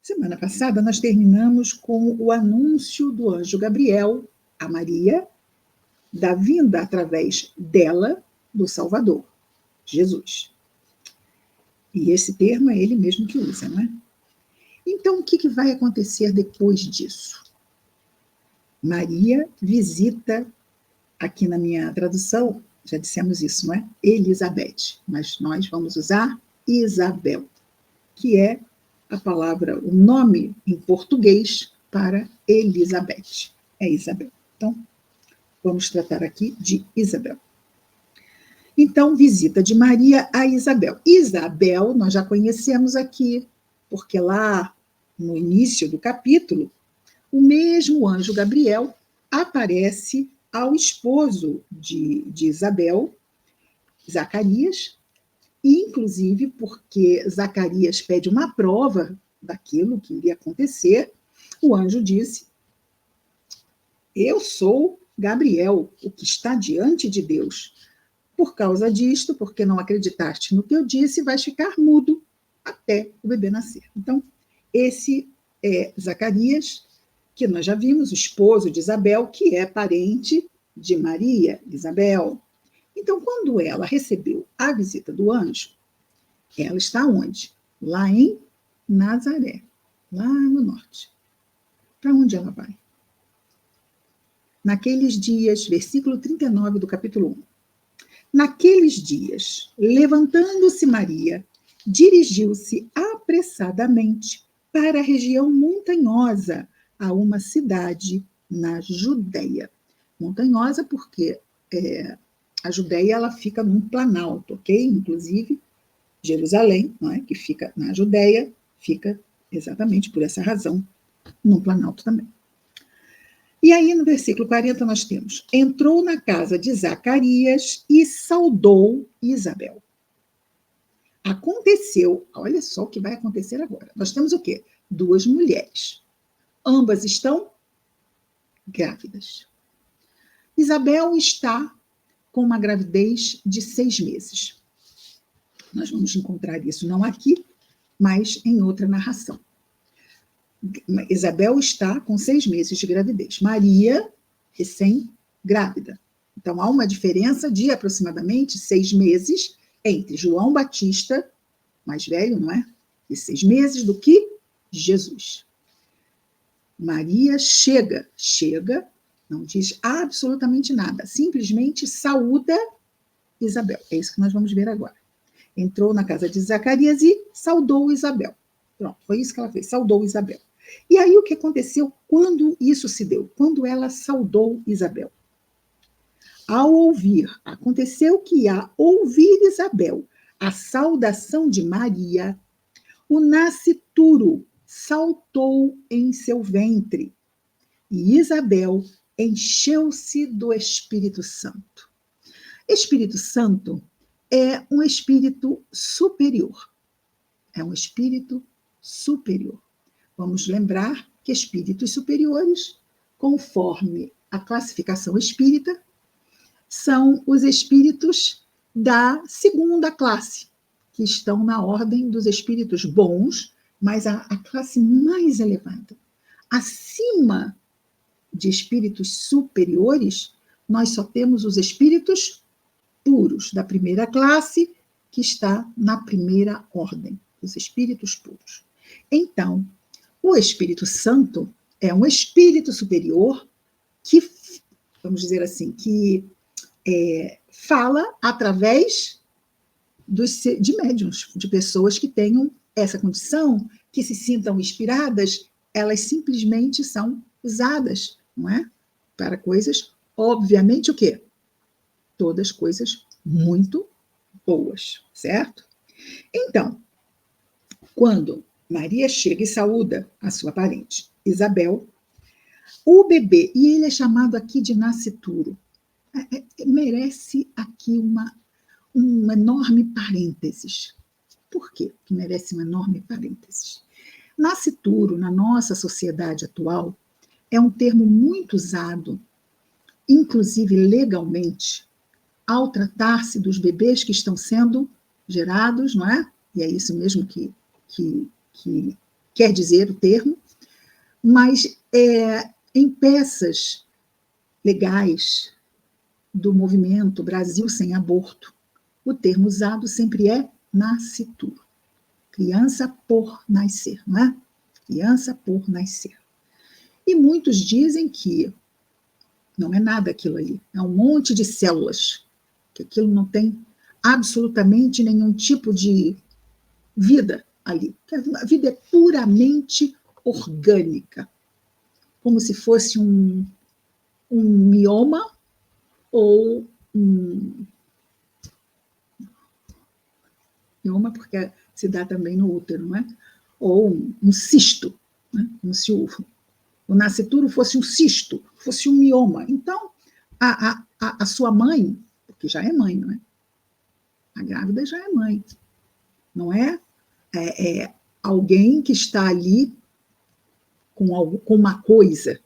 Semana passada, nós terminamos com o anúncio do anjo Gabriel a Maria, da vinda através dela do Salvador, Jesus. E esse termo é ele mesmo que usa, não é? Então, o que vai acontecer depois disso? Maria visita, aqui na minha tradução, já dissemos isso, não é? Elizabeth, mas nós vamos usar Isabel, que é a palavra, o nome em português para Elizabeth. É Isabel. Então, vamos tratar aqui de Isabel. Então, visita de Maria a Isabel. Isabel, nós já conhecemos aqui, porque lá no início do capítulo, o mesmo anjo Gabriel aparece ao esposo de Isabel, Zacarias, inclusive porque Zacarias pede uma prova daquilo que iria acontecer, o anjo disse: eu sou Gabriel, o que está diante de Deus. Por causa disto, porque não acreditaste no que eu disse, vais ficar mudo até o bebê nascer. Então, esse é Zacarias, que nós já vimos, o esposo de Isabel, que é parente de Maria, Isabel. Então, quando ela recebeu a visita do anjo, ela está onde? Lá em Nazaré, lá no norte. Para onde ela vai? Naqueles dias, versículo 39 do capítulo 1. Naqueles dias, levantando-se Maria, dirigiu-se apressadamente para a região montanhosa, a uma cidade na Judéia. Montanhosa porque a Judéia ela fica num planalto, ok? Inclusive, Jerusalém, não é? Que fica na Judéia, fica exatamente por essa razão num planalto também. E aí, no versículo 40, nós temos: entrou na casa de Zacarias e saudou Isabel. Aconteceu, olha só o que vai acontecer agora. Nós temos o quê? Duas mulheres. Ambas estão grávidas. Isabel está com uma gravidez de 6 meses. Nós vamos encontrar isso não aqui, mas em outra narração. Isabel está com 6 meses de gravidez. Maria, recém-grávida. Então, há uma diferença de aproximadamente 6 meses entre João Batista, mais velho, não é? De 6 meses, do que Jesus. Maria chega, não diz absolutamente nada, simplesmente saúda Isabel. É isso que nós vamos ver agora. Entrou na casa de Zacarias e saudou Isabel. Pronto, foi isso que ela fez, saudou Isabel. E aí o que aconteceu quando isso se deu? Quando ela saudou Isabel. Ao ouvir, aconteceu que ao ouvir Isabel a saudação de Maria, o nascituro saltou em seu ventre e Isabel encheu-se do Espírito Santo. Espírito Santo é um espírito superior. É um espírito superior. Vamos lembrar que espíritos superiores, conforme a classificação espírita, são os espíritos da segunda classe, que estão na ordem dos espíritos bons, mas a classe mais elevada. Acima de espíritos superiores, nós só temos os espíritos puros, da primeira classe, que está na primeira ordem, os espíritos puros. Então, o Espírito Santo é um espírito superior que, vamos dizer assim, que fala através de médiuns, de pessoas que tenham essa condição, que se sintam inspiradas, elas simplesmente são usadas, não é? Para coisas, obviamente, o quê? Todas coisas muito boas, certo? Então, quando Maria chega e saúda a sua parente, Isabel, o bebê, e ele é chamado aqui de nascituro, merece aqui um enorme parênteses. Por quê que merece um enorme parênteses? Nascituro, na nossa sociedade atual, é um termo muito usado, inclusive legalmente, ao tratar-se dos bebês que estão sendo gerados, não é? E é isso mesmo que quer dizer o termo, mas em peças legais do movimento Brasil Sem Aborto, o termo usado sempre é nascituro. Criança por nascer, não é? Criança por nascer. E muitos dizem que não é nada aquilo ali, é um monte de células, que aquilo não tem absolutamente nenhum tipo de vida ali. A vida é puramente orgânica, como se fosse um mioma ou um mioma, porque se dá também no útero, não é? Ou um cisto, né? Como se o nascituro fosse um cisto, fosse um mioma. Então, a sua mãe, porque já é mãe, não é? A grávida já é mãe, não é? É alguém que está ali com uma coisa,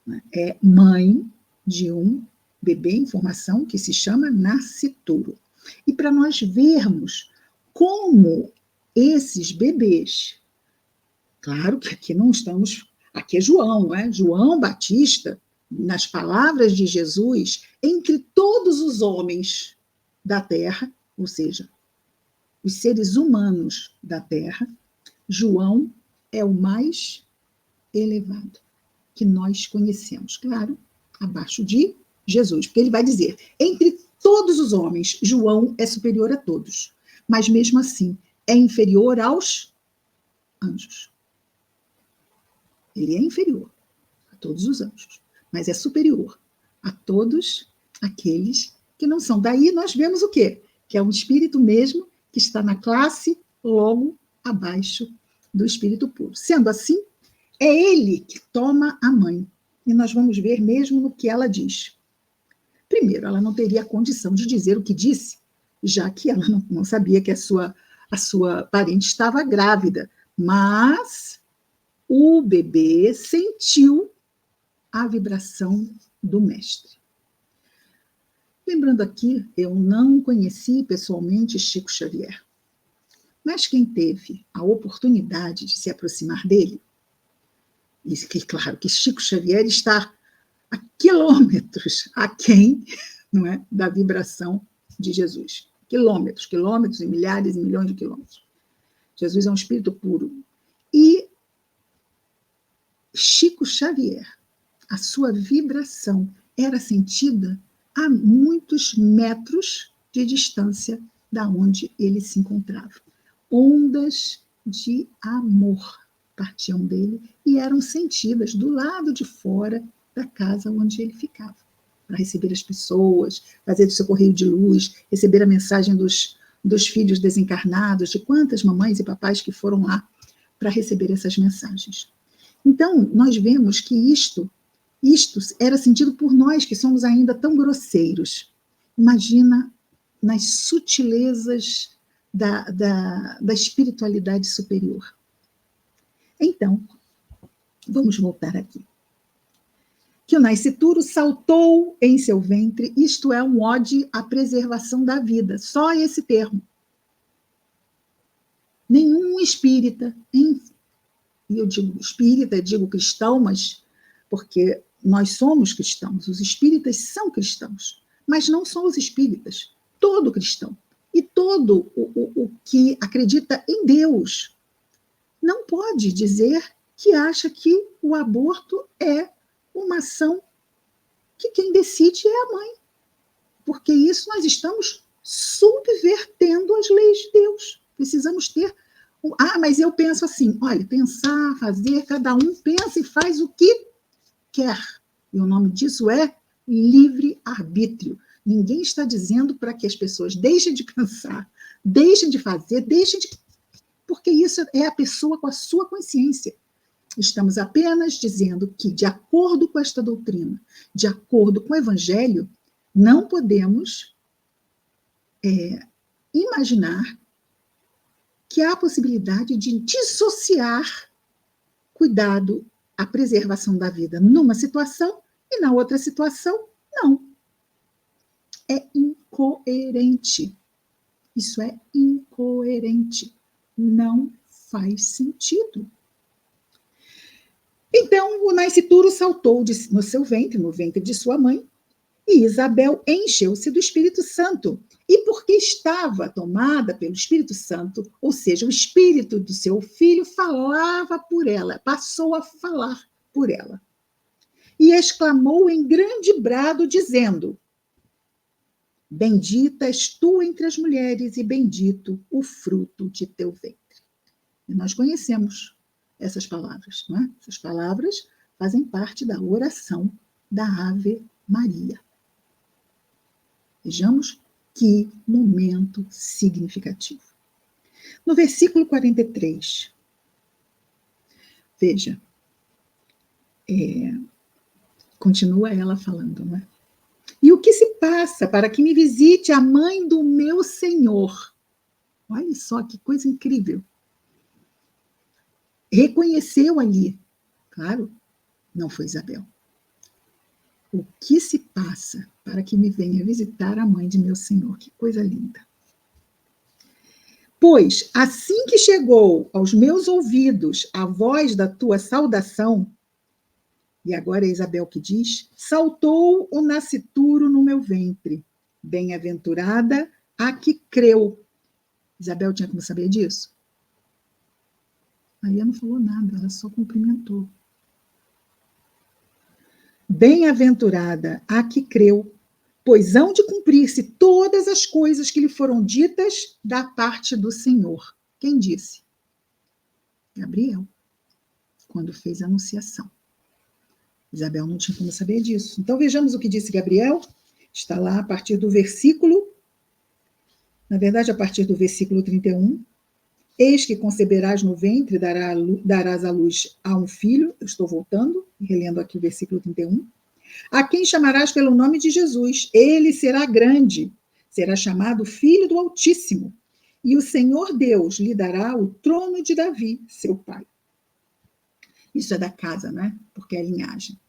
né? É mãe de um bebê em formação que se chama nascituro. E para nós vermos como esses bebês, claro que aqui não estamos, aqui é João, não é? João Batista, nas palavras de Jesus, entre todos os homens da terra, ou seja, os seres humanos da terra, João é o mais elevado que nós conhecemos. Claro, abaixo de Jesus, porque ele vai dizer, entre todos os homens, João é superior a todos, mas mesmo assim é inferior aos anjos. Ele é inferior a todos os anjos, mas é superior a todos aqueles que não são. Daí nós vemos o quê? Que é um espírito mesmo que está na classe logo abaixo do espírito puro. Sendo assim, é ele que toma a mãe. E nós vamos ver mesmo no que ela diz. Primeiro, ela não teria condição de dizer o que disse, já que ela não sabia que a sua parente estava grávida. Mas o bebê sentiu a vibração do mestre. Lembrando aqui, eu não conheci pessoalmente Chico Xavier, mas quem teve a oportunidade de se aproximar dele, e que, claro, que Chico Xavier está a quilômetros aquém, não é, da vibração de Jesus. Quilômetros, quilômetros e milhares e milhões de quilômetros. Jesus é um espírito puro. E Chico Xavier, a sua vibração era sentida a muitos metros de distância da onde ele se encontrava. Ondas de amor partiam dele e eram sentidas do lado de fora da casa onde ele ficava, para receber as pessoas, fazer o seu correio de luz, receber a mensagem dos filhos desencarnados, de quantas mamães e papais que foram lá para receber essas mensagens. Então, nós vemos que isto era sentido por nós, que somos ainda tão grosseiros. Imagina nas sutilezas da espiritualidade superior. Então, vamos voltar aqui. Que o nascituro saltou em seu ventre, isto é um ode à preservação da vida, só esse termo. Nenhum espírita, e eu digo espírita, digo cristão, mas porque nós somos cristãos, os espíritas são cristãos, mas não são os espíritas, todo cristão e todo o que acredita em Deus não pode dizer que acha que o aborto é uma ação que quem decide é a mãe, porque isso nós estamos subvertendo as leis de Deus. Precisamos ter mas eu penso assim, olha, pensar, fazer, cada um pensa e faz o que quer. E o nome disso é livre-arbítrio. Ninguém está dizendo para que as pessoas deixem de pensar, deixem de fazer, deixem de... Porque isso é a pessoa com a sua consciência. Estamos apenas dizendo que, de acordo com esta doutrina, de acordo com o Evangelho, não podemos imaginar que há a possibilidade de dissociar cuidado, a preservação da vida numa situação e na outra situação, não. É incoerente. Isso é incoerente. Não faz sentido. Então, o nascituro saltou no seu ventre, no ventre de sua mãe, e Isabel encheu-se do Espírito Santo. E porque estava tomada pelo Espírito Santo, ou seja, o espírito do seu filho falava por ela, passou a falar por ela. E exclamou em grande brado, dizendo: Bendita és tu entre as mulheres, e bendito o fruto de teu ventre. E nós conhecemos essas palavras, não é? Essas palavras fazem parte da oração da Ave Maria. Vejamos que momento significativo. No versículo 43, veja, continua ela falando, não é? E o que se passa para que me visite a mãe do meu Senhor? Olha só que coisa incrível. Reconheceu ali, claro, não foi Isabel. O que se passa para que me venha visitar a mãe de meu Senhor? Que coisa linda. Pois, assim que chegou aos meus ouvidos a voz da tua saudação, e agora é Isabel que diz, saltou o nascituro no meu ventre. Bem-aventurada a que creu. Isabel tinha como saber disso? Maria não falou nada, ela só cumprimentou. Bem-aventurada a que creu, pois hão de cumprir-se todas as coisas que lhe foram ditas da parte do Senhor. Quem disse? Gabriel, quando fez a anunciação. Isabel não tinha como saber disso. Então vejamos o que disse Gabriel. Está lá a partir do versículo, na verdade, a partir do versículo 31. Eis que conceberás no ventre, darás à luz a um filho. Eu estou voltando, relendo aqui o versículo 31. A quem chamarás pelo nome de Jesus. Ele será grande, será chamado Filho do Altíssimo. E o Senhor Deus lhe dará o trono de Davi, seu pai. Isso é da casa, né? Porque é linhagem.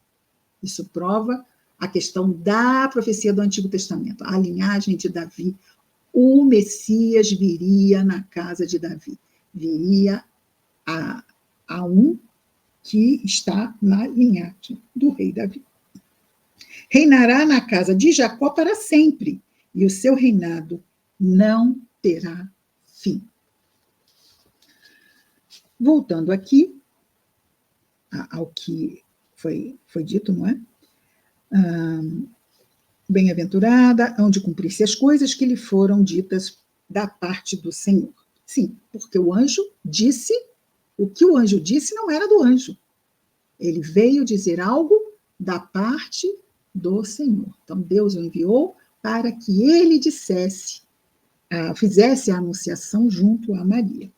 Isso prova a questão da profecia do Antigo Testamento. A linhagem de Davi. O Messias viria na casa de Davi. Viria a um que está na linhagem do rei Davi. Reinará na casa de Jacó para sempre, e o seu reinado não terá fim. Voltando aqui ao que foi dito, não é? Bem-aventurada, hão de cumprir-se as coisas que lhe foram ditas da parte do Senhor. Sim, porque o anjo disse, o que o anjo disse não era do anjo. Ele veio dizer algo da parte do Senhor. Então, Deus o enviou para que ele fizesse a anunciação junto a Maria.